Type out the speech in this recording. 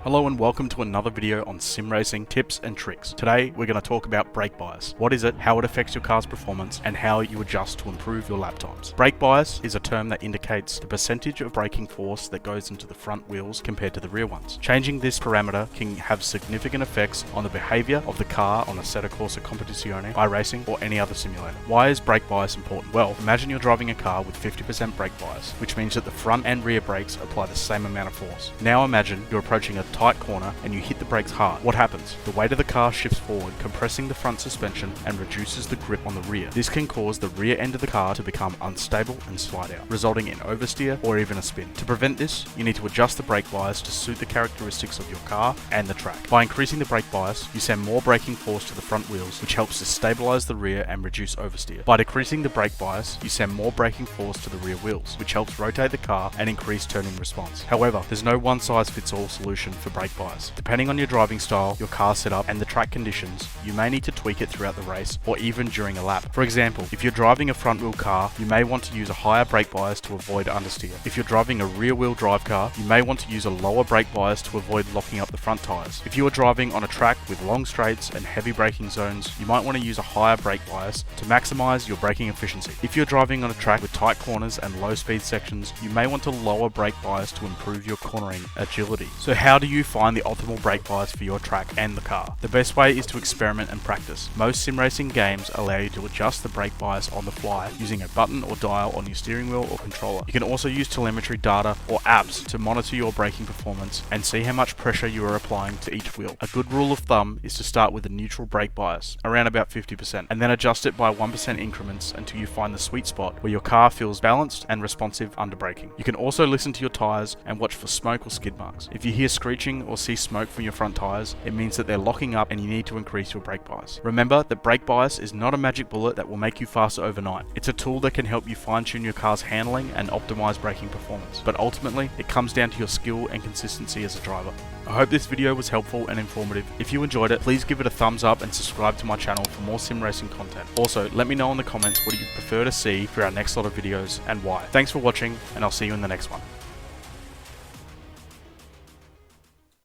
Hello and welcome to another video on sim racing tips and tricks. Today we're going to talk about brake bias. What is it, how it affects your car's performance, and how you adjust to improve your lap times. Brake bias is a term that indicates the percentage of braking force that goes into the front wheels compared to the rear ones. Changing this parameter can have significant effects on the behavior of the car on Assetto Corsa Competizione, iRacing, or any other simulator. Why is brake bias important? Well, imagine you're driving a car with 50% brake bias, which means that the front and rear brakes apply the same amount of force. Now imagine you're approaching a tight corner and you hit the brakes hard. What happens? The weight of the car shifts forward, compressing the front suspension and reduces the grip on the rear. This can cause the rear end of the car to become unstable and slide out, resulting in oversteer or even a spin. To prevent this, you need to adjust the brake bias to suit the characteristics of your car and the track. By increasing the brake bias, you send more braking force to the front wheels, which helps to stabilize the rear and reduce oversteer. By decreasing the brake bias, you send more braking force to the rear wheels, which helps rotate the car and increase turning response. However, there's no one-size-fits-all solution for brake bias. Depending on your driving style, your car setup, and the track conditions, you may need to tweak it throughout the race or even during a lap. For example, if you're driving a front-wheel car, you may want to use a higher brake bias to avoid understeer. If you're driving a rear-wheel drive car, you may want to use a lower brake bias to avoid locking up the front tires. If you are driving on a track with long straights and heavy braking zones, you might want to use a higher brake bias to maximize your braking efficiency. If you're driving on a track with tight corners and low-speed sections, you may want to lower brake bias to improve your cornering agility. So how do you find the optimal brake bias for your track and the car? The best way is to experiment and practice. Most sim racing games allow you to adjust the brake bias on the fly using a button or dial on your steering wheel or controller. You can also use telemetry data or apps to monitor your braking performance and see how much pressure you are applying to each wheel. A good rule of thumb is to start with a neutral brake bias, around about 50%, and then adjust it by 1% increments until you find the sweet spot where your car feels balanced and responsive under braking. You can also listen to your tires and watch for smoke or skid marks. If you hear screeching or see smoke from your front tires, it means that they're locking up and you need to increase your brake bias. Remember that brake bias is not a magic bullet that will make you faster overnight. It's a tool that can help you fine-tune your car's handling and optimize braking performance. But ultimately, it comes down to your skill and consistency as a driver. I hope this video was helpful and informative. If you enjoyed it, please give it a thumbs up and subscribe to my channel for more sim racing content. Also, let me know in the comments what you prefer to see for our next lot of videos and why. Thanks for watching, and I'll see you in the next one.